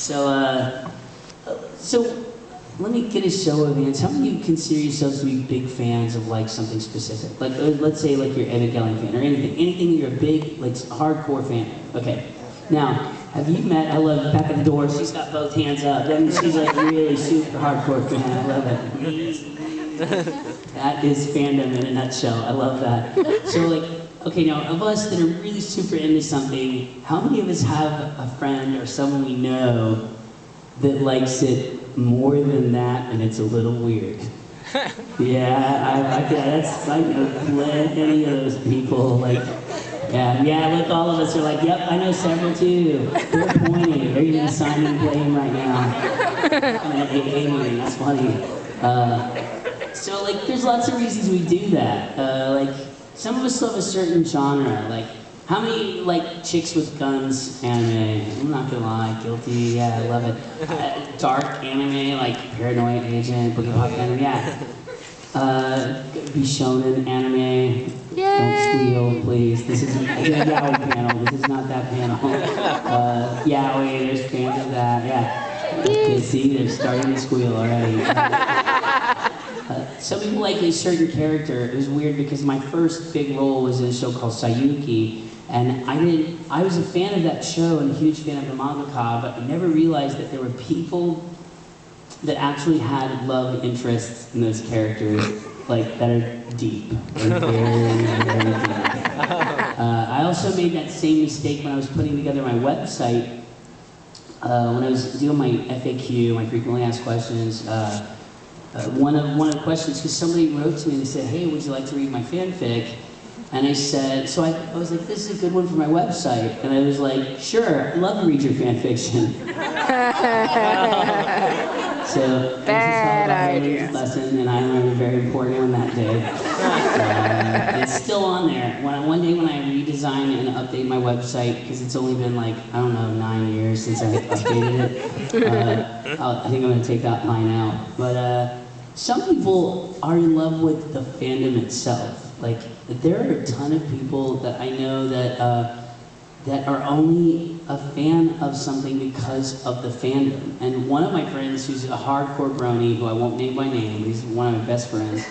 So let me get a show of hands. How many of you consider yourselves to be big fans of like something specific? Like let's say like you're Evangelion fan or anything that you're a big like hardcore fan of. Okay. Now, have you met? I love back at the door. She's got both hands up. That means she's like really super hardcore fan. I love it. That is fandom in a nutshell. I love that. So like, okay, now of us that are really super into something, how many of us have a friend or someone we know that likes it more than that, and it's a little weird? Yeah, I know any of those people. Like, yeah. Look, all of us are like, yep, I know several too. They're pointing. They're even signing blame right now. I'm at an AA meeting. That's funny. So like, there's lots of reasons we do that. Like, some of us love a certain genre. Like, how many like chicks with guns anime? I'm not gonna lie, guilty. Yeah, I love it. Dark anime like Paranoia Agent, Boogie Pop anime. Yeah. Be shonen anime. Yay! Don't squeal, please. This is a yaoi panel. This is not that panel. Yaoi, there's fans of that. Yeah. Okay, see, they're starting to squeal already. Some people like a certain character. It was weird because my first big role was in a show called Sayuki, and I was a fan of that show and a huge fan of the mangaka, but I never realized that there were people that actually had love interests in those characters, like that are deep, like very, very deep. I also made that same mistake when I was putting together my website. When I was doing my FAQ, my frequently asked questions. One of the questions, because somebody wrote to me and they said, "Hey, would you like to read my fanfic?" And I said, so I was like, "This is a good one for my website." And I was like, "Sure, I'd love to read your fanfiction." So bad idea. Lesson, and I learned a very important one that day. It's still on there. One day when I redesign and update my website, because it's only been like, I don't know, 9 years since I updated it. I think I'm going to take that line out. But some people are in love with the fandom itself. Like, there are a ton of people that I know that that are only a fan of something because of the fandom. And one of my friends, who's a hardcore brony, who I won't name by name, he's one of my best friends,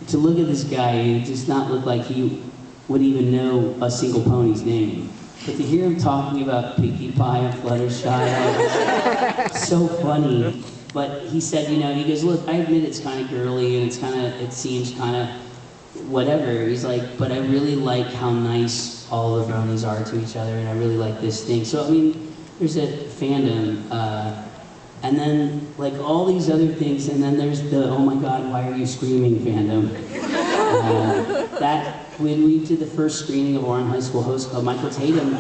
to look at this guy, it does not look like he would even know a single pony's name. But to hear him talking about Pinkie Pie and Fluttershy, it's so funny. But he said, he goes, "Look, I admit it's kind of girly and it seems kind of whatever." He's like, "But I really like how nice all the bronies are to each other, and I really like this thing." So, I mean, there's a fandom, and then, like, all these other things, and then there's the, "Oh my God, why are you screaming?" fandom. When we did the first screening of Oran High School Host Club, Michael Tatum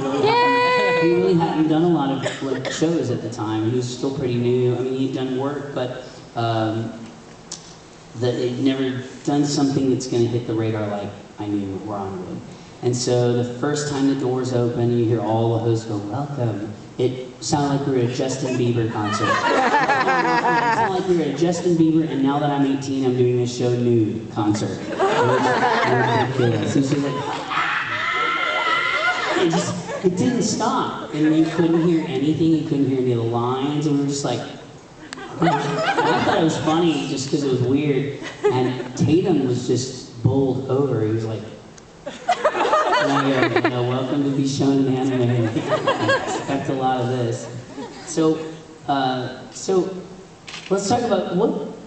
he really hadn't done a lot of like shows at the time. He was still pretty new. I mean, he'd done work, but that he'd never done something that's going to hit the radar like I knew Oran would. And so the first time the doors open, you hear all the hosts go, "Welcome." It sounded like we were at a Justin Bieber concert. It sounded like we were at a Justin Bieber, and now that I'm 18, I'm doing a show nude concert. It was ridiculous. It was just like, it didn't stop, and you couldn't hear anything. You couldn't hear any of the lines, and we were just like, I thought it was funny just because it was weird. And Tatum was just bowled over. He was like, and I go, "Welcome to be shown in anime." I expect a lot of this. So let's talk about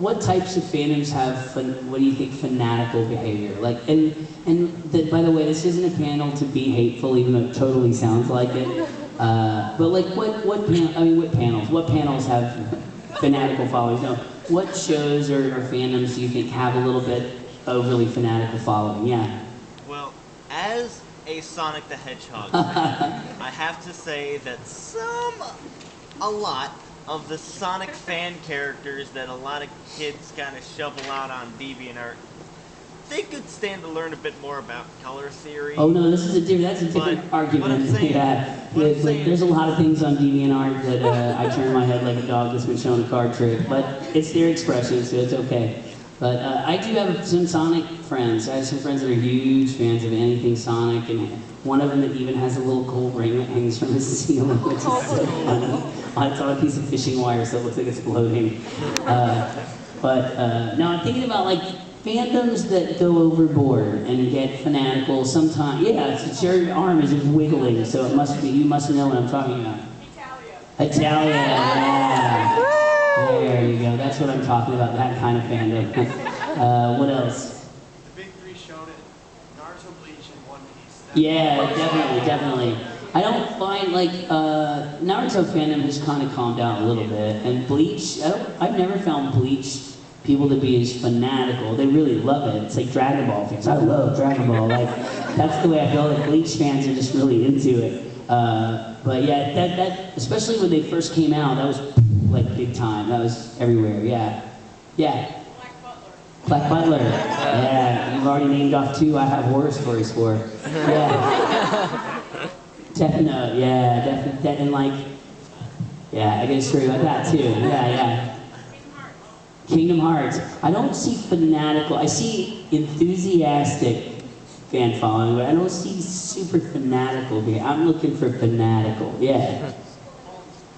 what types of fandoms have, what do you think, fanatical behavior? Like, by the way, this isn't a panel to be hateful, even though it totally sounds like it. But like, what panels have fanatical followers? No, what shows or fandoms do you think have a little bit overly fanatical following? Yeah. Well, as a Sonic the Hedgehog fan, I have to say that a lot of the Sonic fan characters that a lot of kids kind of shovel out on DeviantArt, they could stand to learn a bit more about color theory. Oh no, that's a different argument. There's a lot of things on DeviantArt that I turn my head like a dog that's been shown a card trick, but it's their expression, so it's okay. But I do have some Sonic friends. I have some friends that are huge fans of anything Sonic, and one of them that even has a little gold ring that hangs from his ceiling, which is so funny. It's on a piece of fishing wire, so it looks like it's floating. No, I'm thinking about like fandoms that go overboard and get fanatical. Sometimes, yeah, it's your arm is just wiggling, so it must be. You must know what I'm talking about. Italia, yeah. There you go. That's what I'm talking about. That kind of fandom. What else? The big three showed it. Naruto, Bleach, and One Piece. Yeah, definitely. I don't find like Naruto fandom has kind of calmed down a little bit, and Bleach. I've never found Bleach people to be as fanatical. They really love it. It's like Dragon Ball fans. I love Dragon Ball. Like that's the way I feel. Like Bleach fans are just really into it. But yeah, that especially when they first came out, that was like big time. That was everywhere. Yeah. Black Butler. Yeah, you've already named off two I have horror stories for. Yeah. Death Note. Yeah, Death and like. Yeah, I got a story about that too. Yeah. Kingdom Hearts. I don't see fanatical. I see enthusiastic fan following, but I don't see super fanatical. I'm looking for fanatical. Yeah.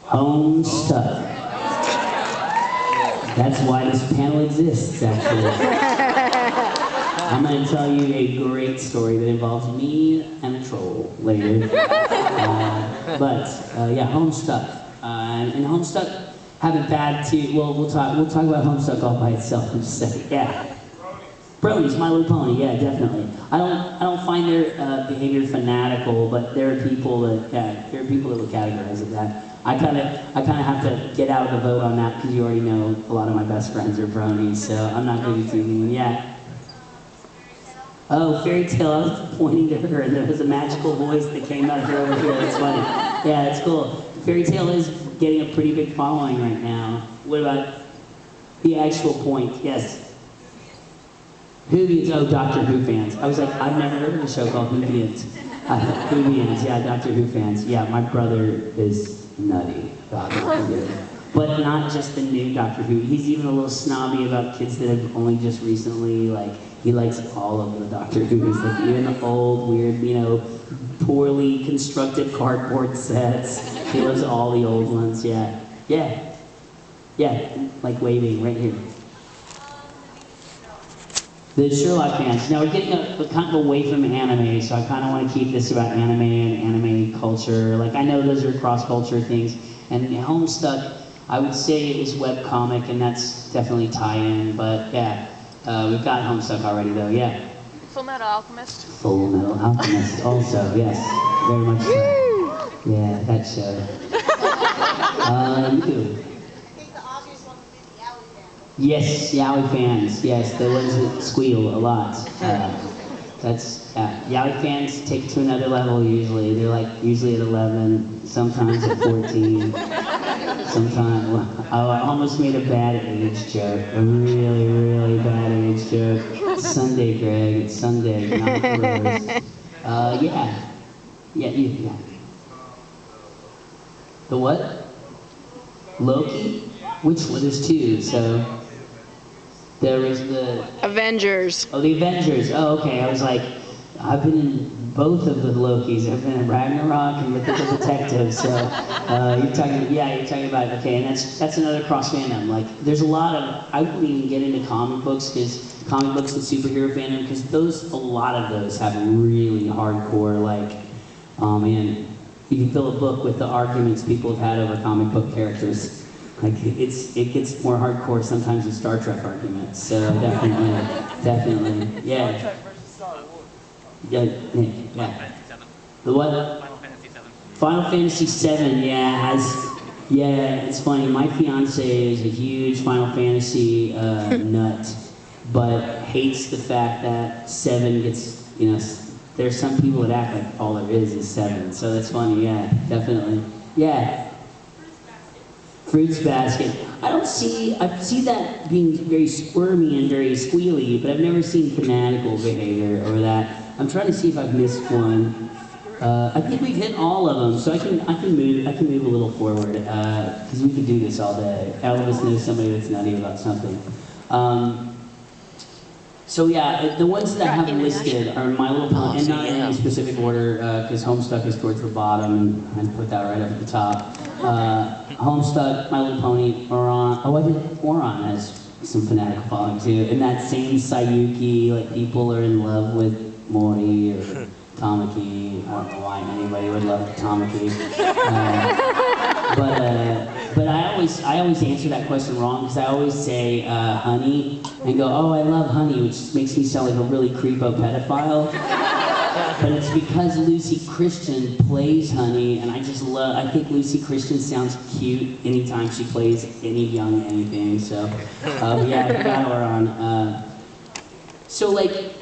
Home stuff. That's why this panel exists, actually. I'm going to tell you a great story that involves me and a troll later. Yeah, Homestuck. And Homestuck haven't bad too. Well, we'll talk about Homestuck all by itself in just a second. Yeah. Bronies, My Little Pony. Yeah, definitely. I don't find their behavior fanatical, but there are people that would categorize it that. I kind of have to get out of the vote on that because you already know a lot of my best friends are bronies, so I'm not going to do anything. Yeah. Oh, Fairy Tale. I was pointing to her, and there was a magical voice that came out of her over here. That's funny. Yeah, it's cool. Fairy Tale is getting a pretty big following right now. What about the actual point? Yes. Whovians. Oh, Doctor Who fans. I was like, I've never heard of a show called Whovians. Whovians. Yeah, Doctor Who fans. Yeah, my brother is nutty about Doctor Who. But not just the new Doctor Who. He's even a little snobby about kids that have only just recently, like, he likes all of the Doctor Who's, like even the old, weird, poorly constructed cardboard sets. He loves all the old ones, yeah. Yeah, like waving right here. The Sherlock fans. Now we're getting kind of away from anime, so I kind of want to keep this about anime and anime culture. Like I know those are cross-culture things, and Homestuck, I would say it is webcomic, and that's definitely tie-in. But yeah, we've got Homestuck already, though. Yeah. Full Metal Alchemist. Full Metal Alchemist, also yes, very much so. Yeah, that show. You. Yes, Yowie fans. Yes, the ones that squeal a lot. Yowie fans take it to another level usually. They're like usually at 11, sometimes at 14. Sometimes, I almost made a bad age joke. A really, really bad age joke. It's Sunday, Greg. It's Sunday, not Rose. Yeah. The what? Loki? Which one? There's two, so. There was the... Avengers. Oh, the Avengers. Oh, okay. I was like, I've been in both of the Lokis. I've been in Ragnarok and Mythical Detective, so you're talking about, okay, and that's another cross fandom. Like, there's a lot of, I wouldn't even get into comic books and superhero fandom, because a lot of those have really hardcore, like, oh man, you can fill a book with the arguments people have had over comic book characters. Like it gets more hardcore sometimes than Star Trek arguments. So definitely, yeah. Star Trek versus Star Wars. Yeah. The what? Final Fantasy VII. Yeah, it's funny. My fiance is a huge Final Fantasy nut, but hates the fact that 7 gets, there's some people that act like all there is 7. So that's funny. Yeah, definitely. Yeah. Fruits Basket. I see that being very squirmy and very squealy, but I've never seen fanatical behavior over that. I'm trying to see if I've missed one. I think we've hit all of them, so I can move a little forward, because we could do this all day. All of us know somebody that's nutty about something. So yeah, the ones that I have listed are My Little Pony, and not in any specific order, because Homestuck is towards the bottom, and I put that right up at the top. Homestuck, My Little Pony, Oran. Oh, I did Oran has some fanatical following too, and that same Sayuki, like people are in love with Mori or Tamaki. I don't know why anybody would love Tamaki. But I always answer that question wrong because I always say honey and go, oh, I love honey, which makes me sound like a really creepo pedophile. But it's because Lucy Christian plays honey, and I think Lucy Christian sounds cute anytime she plays any young anything. So yeah, I got her on. So like,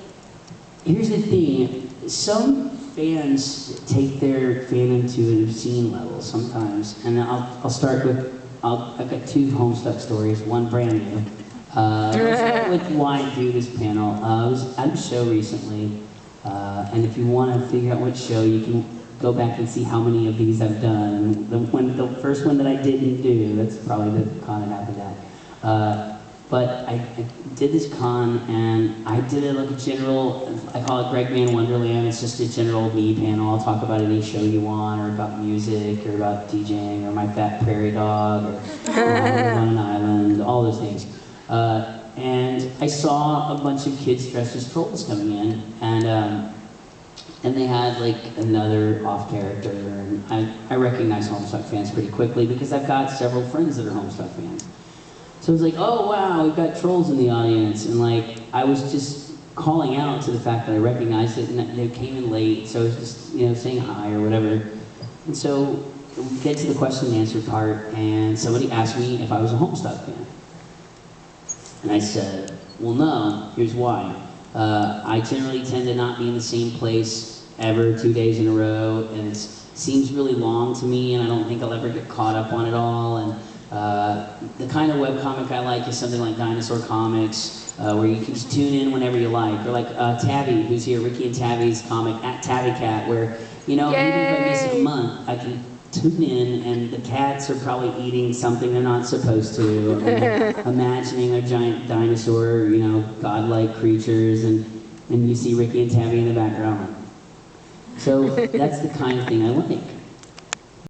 here's the thing. Some fans take their fandom to an obscene level sometimes, and I'll start with, I've got two Homestuck stories, one brand new. With why I do this panel. I was at a show recently, and if you want to figure out which show, you can go back and see how many of these I've done. The first one that I didn't do, that's probably the con it happened at. But I did this con, and I did it like a general, I call it Greg Man Wonderland. It's just a general me panel. I'll talk about any show you want, or about music, or about DJing, or my fat prairie dog, or on an island, all those things. And I saw a bunch of kids dressed as trolls coming in, and they had like another off character, and I recognize Homestuck fans pretty quickly because I've got several friends that are Homestuck fans. So I was like, oh wow, we've got trolls in the audience, and like I was just calling out to the fact that I recognized it, and that they came in late, so I was just saying hi or whatever. And so we get to the question and answer part, and somebody asked me if I was a Homestuck fan, and I said, well no, here's why. I generally tend to not be in the same place ever 2 days in a row, and it seems really long to me, and I don't think I'll ever get caught up on it all. And the kind of webcomic I like is something like Dinosaur Comics, where you can just tune in whenever you like. Or like Tabby, who's here, Ricky and Tabby's comic, at Tabby Cat, where, even if I miss a month, I can tune in and the cats are probably eating something they're not supposed to, or imagining they're giant dinosaur, godlike creatures, and you see Ricky and Tabby in the background. So that's the kind of thing I like.